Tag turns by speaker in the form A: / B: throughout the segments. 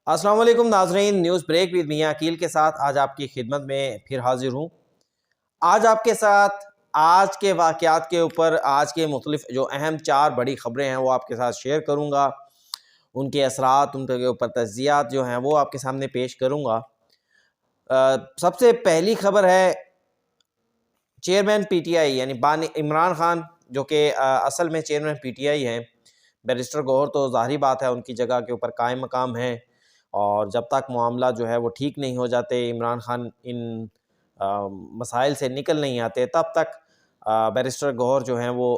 A: السلام علیکم ناظرین، نیوز بریک ود میاں عقیل کے ساتھ آج آپ کی خدمت میں پھر حاضر ہوں۔ آج آپ کے ساتھ آج کے واقعات کے اوپر آج کے مختلف جو اہم 4 بڑی خبریں ہیں وہ آپ کے ساتھ شیئر کروں گا، ان کے اثرات، ان کے اوپر تجزیات جو ہیں وہ آپ کے سامنے پیش کروں گا۔ سب سے پہلی خبر ہے چیئرمین پی ٹی آئی یعنی بانی عمران خان، جو کہ اصل میں چیئرمین پی ٹی آئی ہیں۔ بیرسٹر گوہر تو ظاہری بات ہے ان کی جگہ کے اوپر قائم مقام ہیں، اور جب تک معاملہ جو ہے وہ ٹھیک نہیں ہو جاتے، عمران خان ان مسائل سے نکل نہیں آتے، تب تک بیرسٹر گوہر جو ہیں وہ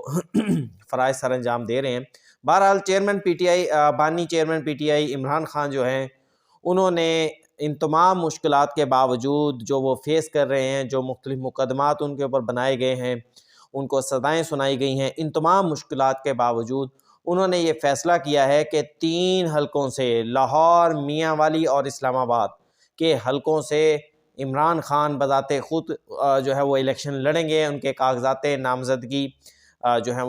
A: فرائض سر انجام دے رہے ہیں۔ بہرحال چیئرمین پی ٹی آئی بانی chairman P T I Imran Khan جو ہیں، انہوں نے ان تمام مشکلات کے باوجود جو وہ فیس کر رہے ہیں، جو مختلف مقدمات ان کے اوپر بنائے گئے ہیں، ان کو سزائیں سنائی گئی ہیں، ان تمام مشکلات کے باوجود انہوں نے یہ فیصلہ کیا ہے کہ 3 حلقوں سے، لاہور، میاں والی اور اسلام آباد کے حلقوں سے عمران خان بذات خود جو ہے وہ الیکشن لڑیں گے۔ ان کے کاغذات نامزدگی جو ہیں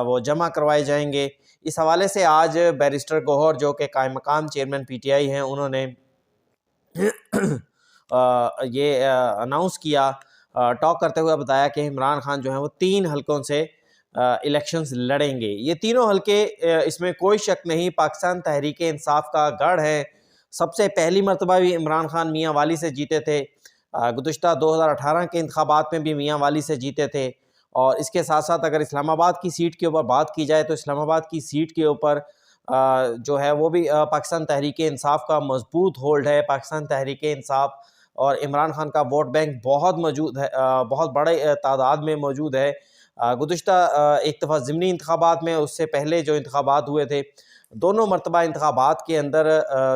A: وہ جمع کروائے جائیں گے۔ اس حوالے سے آج بیرسٹر گوہر جو کہ قائم مقام چیئرمین پی ٹی آئی ہیں، انہوں نے یہ اناؤنس کیا، ٹاک کرتے ہوئے بتایا کہ عمران خان جو ہیں وہ 3 حلقوں سے الیکشنز لڑیں گے۔ یہ تینوں حلقے اس میں کوئی شک نہیں پاکستان تحریک انصاف کا گڑھ ہے۔ سب سے پہلی مرتبہ بھی عمران خان میاں والی سے جیتے تھے، گزشتہ 2018 کے انتخابات میں بھی میاں والی سے جیتے تھے، اور اس کے ساتھ ساتھ اگر اسلام آباد کی سیٹ کے اوپر بات کی جائے تو اسلام آباد کی سیٹ کے اوپر جو ہے وہ بھی پاکستان تحریک انصاف کا مضبوط ہولڈ ہے۔ پاکستان تحریک انصاف اور عمران خان کا ووٹ بینک بہت موجود ہے، بہت بڑے تعداد میں موجود ہے۔ گزشتہ ایک دفعہ ضمنی انتخابات میں، اس سے پہلے جو انتخابات ہوئے تھے، دونوں مرتبہ انتخابات کے اندر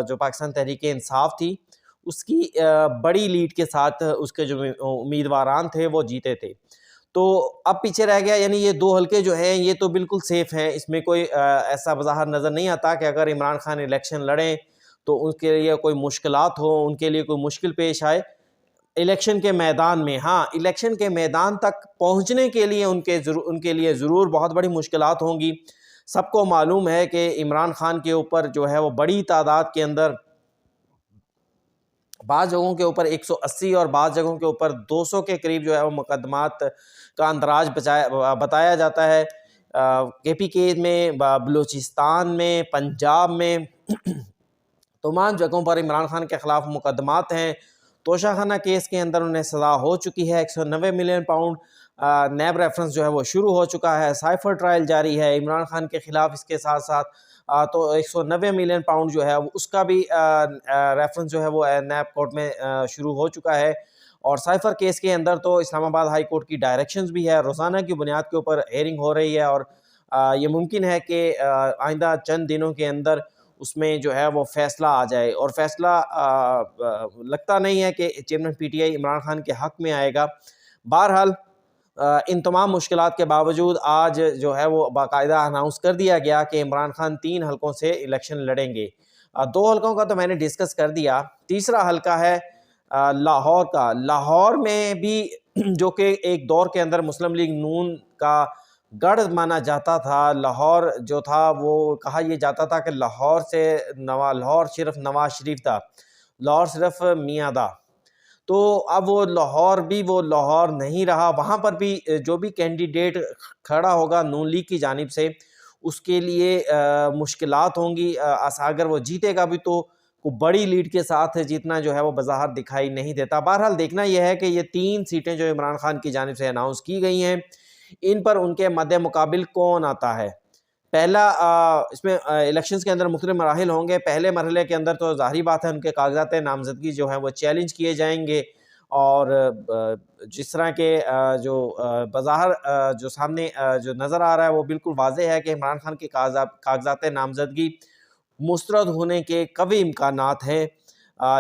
A: جو پاکستان تحریک انصاف تھی اس کی بڑی لیڈ کے ساتھ اس کے جو امیدواران تھے وہ جیتے تھے۔ تو اب پیچھے رہ گیا، یعنی یہ 2 حلقے جو ہیں یہ تو بالکل سیف ہیں، اس میں کوئی ایسا بظاہر نظر نہیں آتا کہ اگر عمران خان الیکشن لڑیں تو ان کے لیے کوئی مشکلات ہوں، ان کے لیے کوئی مشکل پیش آئے الیکشن کے میدان میں۔ ہاں، الیکشن کے میدان تک پہنچنے کے لیے ان کے لیے ضرور بہت بڑی مشکلات ہوں گی۔ سب کو معلوم ہے کہ عمران خان کے اوپر جو ہے وہ بڑی تعداد کے اندر، بعض جگہوں کے اوپر 180 اور بعض جگہوں کے اوپر 200 کے قریب جو ہے وہ مقدمات کا اندراج بتایا جاتا ہے۔ کے پی کے میں، بلوچستان میں، پنجاب میں تمام جگہوں پر عمران خان کے خلاف مقدمات ہیں۔ توشہ خانہ کیس کے اندر انہیں سزا ہو چکی ہے، 190 ملین پاؤنڈ نیب ریفرنس جو ہے وہ شروع ہو چکا ہے، سائفر ٹرائل جاری ہے عمران خان کے خلاف۔ اس کے ساتھ ساتھ تو 190 ملین پاؤنڈ جو ہے اس کا بھی ریفرنس جو ہے وہ نیب کورٹ میں شروع ہو چکا ہے، اور سائفر کیس کے اندر تو اسلام آباد ہائی کورٹ کی ڈائریکشنز بھی ہے، روزانہ کی بنیاد کے اوپر ہیئرنگ ہو رہی ہے، اور یہ ممکن ہے کہ آئندہ چند دنوں کے اندر اس میں جو ہے وہ فیصلہ آ جائے، اور فیصلہ لگتا نہیں ہے کہ chairman P T I Imran Khan کے حق میں آئے گا۔ بہرحال ان تمام مشکلات کے باوجود آج جو ہے وہ باقاعدہ اناؤنس کر دیا گیا کہ عمران خان 3 حلقوں سے الیکشن لڑیں گے۔ 2 حلقوں کا تو میں نے ڈسکس کر دیا، تیسرا حلقہ ہے لاہور کا۔ لاہور میں بھی جو کہ ایک دور کے اندر مسلم لیگ نون کا گڑھ مانا جاتا تھا، لاہور جو تھا وہ کہا یہ جاتا تھا کہ لاہور صرف نواز شریف تھا، لاہور صرف میاں دا۔ تو اب وہ لاہور نہیں رہا، وہاں پر بھی جو بھی کینڈیڈیٹ کھڑا ہوگا نون لیگ کی جانب سے اس کے لیے مشکلات ہوں گی، اگر وہ جیتے گا بھی تو بڑی لیڈ کے ساتھ جیتنا جو ہے وہ بظاہر دکھائی نہیں دیتا۔ بہرحال دیکھنا یہ ہے کہ یہ 3 سیٹیں جو عمران خان کی جانب سے اناؤنس کی گئی ہیں، ان پر ان کے مد مقابل کون آتا ہے۔ پہلا اس میں الیکشنز کے اندر مختلف مراحل ہوں گے۔ پہلے مرحلے کے اندر تو ظاہری بات ہے ان کے کاغذات نامزدگی جو ہیں وہ چیلنج کیے جائیں گے، اور جس طرح کے جو بظاہر جو سامنے جو نظر آ رہا ہے وہ بالکل واضح ہے کہ عمران خان کے کاغذات نامزدگی مسترد ہونے کے قوی امکانات ہیں،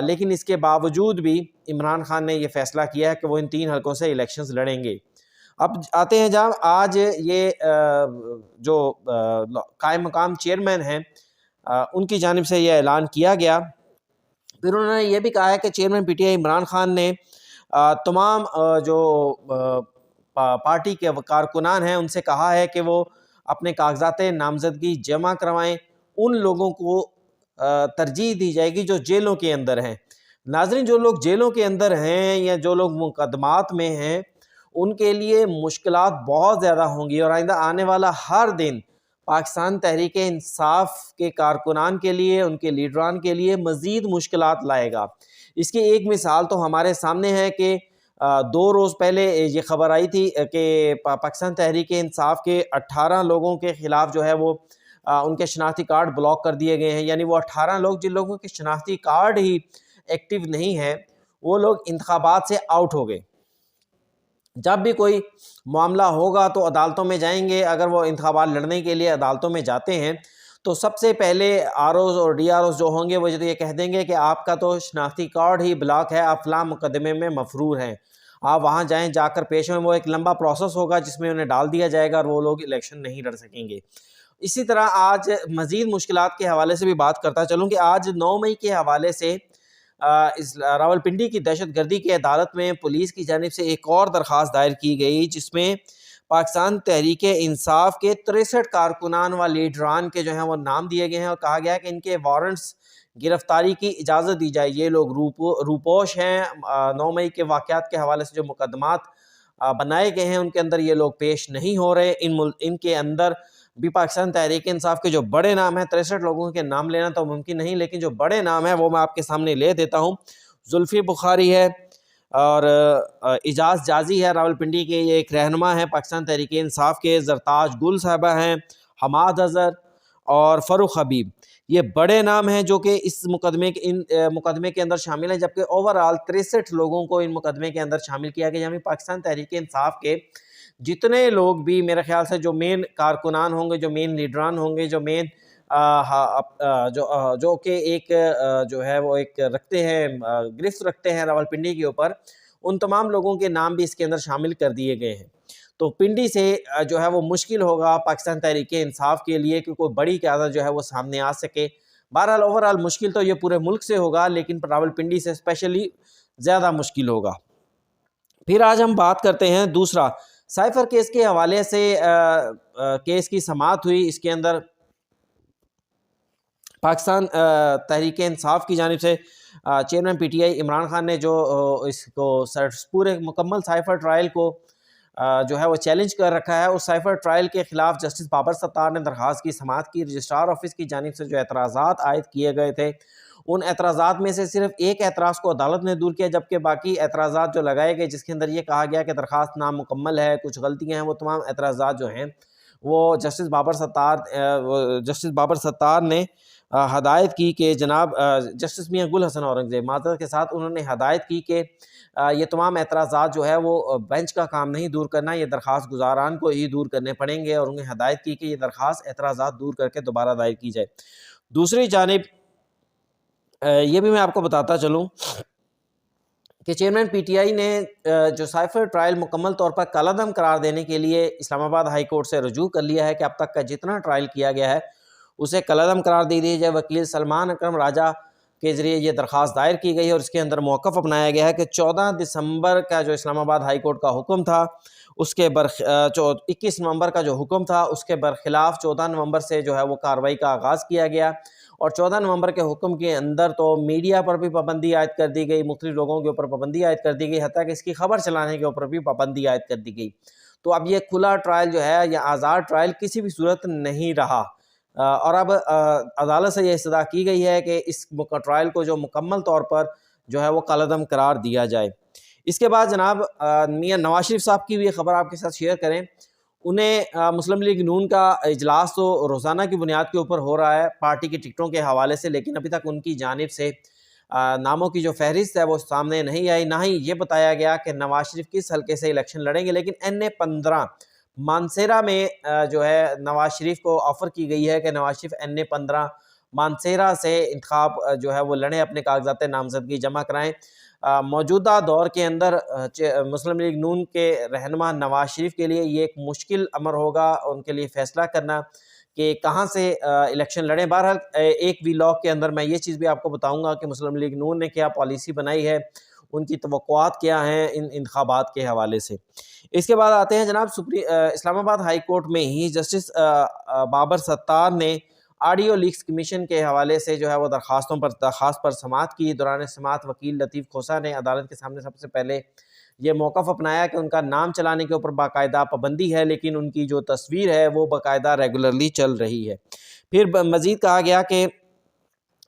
A: لیکن اس کے باوجود بھی عمران خان نے یہ فیصلہ کیا ہے کہ وہ ان 3 حلقوں سے الیکشنز لڑیں گے۔ اب آتے ہیں جب آج یہ جو قائم مقام چیئرمین ہیں ان کی جانب سے یہ اعلان کیا گیا، پھر انہوں نے یہ بھی کہا ہے کہ chairman P T I Imran Khan نے تمام جو پارٹی کے کارکنان ہیں ان سے کہا ہے کہ وہ اپنے کاغذات نامزدگی جمع کروائیں۔ ان لوگوں کو ترجیح دی جائے گی جو جیلوں کے اندر ہیں۔ ناظرین، جو لوگ جیلوں کے اندر ہیں یا جو لوگ مقدمات میں ہیں ان کے لیے مشکلات بہت زیادہ ہوں گی، اور آئندہ آنے والا ہر دن پاکستان تحریک انصاف کے کارکنان کے لیے، ان کے لیڈران کے لیے مزید مشکلات لائے گا۔ اس کی ایک مثال تو ہمارے سامنے ہے کہ 2 روز پہلے یہ خبر آئی تھی کہ پاکستان تحریک انصاف کے 18 لوگوں کے خلاف جو ہے وہ ان کے شناختی کارڈ بلاک کر دیے گئے ہیں، یعنی وہ 18 لوگ جن لوگوں کے شناختی کارڈ ہی ایکٹیو نہیں ہیں وہ لوگ انتخابات سے آؤٹ ہو گئے۔ جب بھی کوئی معاملہ ہوگا تو عدالتوں میں جائیں گے، اگر وہ انتخابات لڑنے کے لیے عدالتوں میں جاتے ہیں تو سب سے پہلے آر اوز اور ڈی آر اوز جو ہوں گے وہ یہ کہہ دیں گے کہ آپ کا تو شناختی کارڈ ہی بلاک ہے، آپ فلاں مقدمے میں مفرور ہیں، آپ وہاں جائیں، جا کر پیش ہوئیں۔ وہ ایک لمبا پروسیس ہوگا جس میں انہیں ڈال دیا جائے گا اور وہ لوگ الیکشن نہیں لڑ سکیں گے۔ اسی طرح آج مزید مشکلات کے حوالے سے بھی بات کرتا چلوں کہ آج 9 مئی کے حوالے سے راولپنڈی کی دہشت گردی کی عدالت میں پولیس کی جانب سے ایک اور درخواست دائر کی گئی جس میں پاکستان تحریک انصاف کے 63 کارکنان و لیڈران کے جو ہیں وہ نام دیے گئے ہیں، اور کہا گیا ہے کہ ان کے وارنٹس گرفتاری کی اجازت دی جائے۔ یہ لوگ روپوش ہیں، 9 مئی کے واقعات کے حوالے سے جو مقدمات بنائے گئے ہیں ان کے اندر یہ لوگ پیش نہیں ہو رہے۔ ان کے اندر بھی پاکستان تحریک انصاف کے جو بڑے نام ہیں، 63 لوگوں کے نام لینا تو ممکن نہیں، لیکن جو بڑے نام ہیں وہ میں آپ کے سامنے لے دیتا ہوں۔ زلفی بخاری ہے اور اعجاز جازی ہے، راولپنڈی کے یہ ایک رہنما ہیں پاکستان تحریک انصاف کے، زرتاج گل صاحبہ ہیں، حماد اظہر اور فروخ حبیب، یہ بڑے نام ہیں جو کہ اس مقدمے کے اندر شامل ہیں، جبکہ اوورآل 63 لوگوں کو ان مقدمے کے اندر شامل کیا گیا۔ یعنی پاکستان تحریک انصاف کے جتنے لوگ بھی میرے خیال سے جو مین کارکنان ہوں گے، جو مین لیڈران ہوں گے، جو مین جو کہ ایک جو ہے وہ ایک رکھتے ہیں، گرفت رکھتے ہیں راولپنڈی کے اوپر، ان تمام لوگوں کے نام بھی اس کے اندر شامل کر دیے گئے ہیں۔ تو پنڈی سے جو ہے وہ مشکل ہوگا پاکستان تحریک انصاف کے لیے کہ کوئی بڑی قیادت جو ہے وہ سامنے آ سکے۔ بہرحال اوورآل مشکل تو یہ پورے ملک سے ہوگا، لیکن راولپنڈی سے اسپیشلی زیادہ مشکل ہوگا۔ پھر آج ہم بات کرتے ہیں دوسرا سائفر کیس کے حوالے سے، کیس کی سماعت ہوئی، اس کے اندر پاکستان تحریک انصاف کی جانب سے chairman P T I Imran Khan نے جو اس کو پورے مکمل سائفر ٹرائل کو جو ہے وہ چیلنج کر رکھا ہے، اس سائفر ٹرائل کے خلاف جسٹس بابر ستار نے درخواست کی سماعت کی۔ رجسٹرار آفس کی جانب سے جو اعتراضات عائد کیے گئے تھے ان اعتراضات میں سے صرف ایک اعتراض کو عدالت نے دور کیا، جبکہ باقی اعتراضات جو لگائے گئے جس کے اندر یہ کہا گیا کہ درخواست نامکمل ہے، کچھ غلطیاں ہیں، وہ تمام اعتراضات جو ہیں وہ جسٹس بابر ستار نے ہدایت کی کہ جناب جسٹس میاں گل حسن اورنگزیب معذرت کے ساتھ انہوں نے ہدایت کی کہ یہ تمام اعتراضات جو ہے وہ بینچ کا کام نہیں دور کرنا، یہ درخواست گزاران کو ہی دور کرنے پڑیں گے، اور انہیں ہدایت کی کہ یہ درخواست اعتراضات دور کر کے دوبارہ دائر کی جائے۔ دوسری جانب یہ بھی میں آپ کو بتاتا چلوں کہ چیئرمین پی ٹی آئی نے جو سائفر ٹرائل مکمل طور پر کالعدم قرار دینے کے لیے اسلام آباد ہائی کورٹ سے رجوع کر لیا ہے کہ اب تک کا جتنا ٹرائل کیا گیا ہے اسے کالعدم قرار دے دی جائے۔ وکیل سلمان اکرم راجہ کے ذریعے یہ درخواست دائر کی گئی ہے اور اس کے اندر موقف اپنایا گیا ہے کہ 14 دسمبر کا جو اسلام آباد ہائی کورٹ کا حکم تھا اس کے 21 نومبر کا جو حکم تھا اس کے برخلاف 14 نومبر سے جو ہے وہ کارروائی کا آغاز کیا گیا، اور 14 نومبر کے حکم کے اندر تو میڈیا پر بھی پابندی عائد کر دی گئی، مختلف لوگوں کے اوپر پابندی عائد کر دی گئی، حتیٰ کہ اس کی خبر چلانے کے اوپر بھی پابندی عائد کر دی گئی۔ تو اب یہ کھلا ٹرائل جو ہے یا آزاد ٹرائل کسی بھی صورت نہیں رہا، اور اب عدالت سے یہ استدعا کی گئی ہے کہ اس ٹرائل کو جو مکمل طور پر جو ہے وہ کالعدم قرار دیا جائے۔ اس کے بعد جناب میاں نواز شریف صاحب کی بھی خبر آپ کے ساتھ شیئر کریں۔ انہیں مسلم لیگ نون کا اجلاس تو روزانہ کی بنیاد کے اوپر ہو رہا ہے پارٹی کی ٹکٹوں کے حوالے سے، لیکن ابھی تک ان کی جانب سے ناموں کی جو فہرست ہے وہ سامنے نہیں آئی، نہ ہی یہ بتایا گیا کہ نواز شریف کس حلقے سے الیکشن لڑیں گے۔ لیکن NA-15 مانسیرا میں جو ہے نواز شریف کو آفر کی گئی ہے کہ نواز شریف NA-15 مانسیرا سے انتخاب جو ہے وہ لڑیں، اپنے کاغذات نامزدگی جمع کرائیں۔ موجودہ دور کے اندر مسلم لیگ نون کے رہنما نواز شریف کے لیے یہ ایک مشکل امر ہوگا ان کے لیے فیصلہ کرنا کہ کہاں سے الیکشن لڑیں۔ بہرحال ایک ویلاگ کے اندر میں یہ چیز بھی آپ کو بتاؤں گا کہ مسلم لیگ نون نے کیا پالیسی بنائی ہے، ان کی توقعات کیا ہیں ان انتخابات کے حوالے سے۔ اس کے بعد آتے ہیں جناب اسلام آباد ہائی کورٹ میں ہی جسٹس بابر ستار نے آڈیو لیکس کمیشن کے حوالے سے جو ہے وہ درخواست پر سماعت کی۔ دوران سماعت وکیل لطیف کھوسہ نے عدالت کے سامنے سب سے پہلے یہ موقف اپنایا کہ ان کا نام چلانے کے اوپر باقاعدہ پابندی ہے، لیکن ان کی جو تصویر ہے وہ باقاعدہ ریگولرلی چل رہی ہے۔ پھر مزید کہا گیا کہ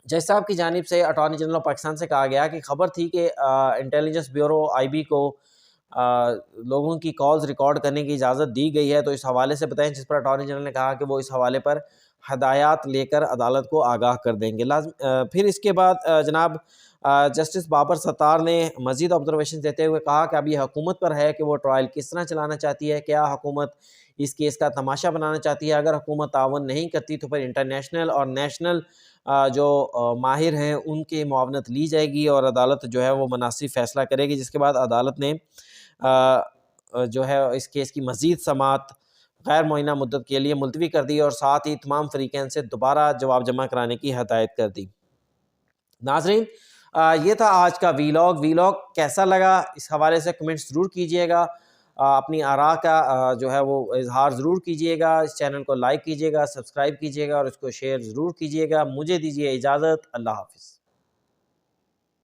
A: جج صاحب کی جانب سے اٹارنی جنرل آف پاکستان سے کہا گیا کہ خبر تھی کہ انٹیلیجنس بیورو IB کو لوگوں کی کالز ریکارڈ کرنے کی اجازت دی گئی ہے، تو اس حوالے سے بتائیں، جس پر اٹارنی جنرل نے کہا کہ وہ اس حوالے پر ہدایات لے کر عدالت کو آگاہ کر دیں گے۔ پھر اس کے بعد جناب جسٹس بابر ستار نے مزید آبزرویشن دیتے ہوئے کہا کہ اب یہ حکومت پر ہے کہ وہ ٹرائل کس طرح چلانا چاہتی ہے، کیا حکومت اس کیس کا تماشا بنانا چاہتی ہے۔ اگر حکومت تعاون نہیں کرتی تو پھر انٹرنیشنل اور نیشنل جو ماہر ہیں ان کی معاونت لی جائے گی اور عدالت جو ہے وہ مناسب فیصلہ کرے گی، جس کے بعد عدالت نے جو ہے اس کیس کی مزید سماعت غیر معینہ مدت کے لیے ملتوی کر دی اور ساتھ ہی تمام فریقین سے دوبارہ جواب جمع کرانے کی ہدایت کر دی۔ ناظرین، یہ تھا آج کا ویلاگ کیسا لگا اس حوالے سے کمنٹ ضرور کیجئے گا، اپنی آراء کا جو ہے وہ اظہار ضرور کیجئے گا، اس چینل کو لائک کیجئے گا، سبسکرائب کیجئے گا اور اس کو شیئر ضرور کیجئے گا۔ مجھے دیجئے اجازت، اللہ حافظ۔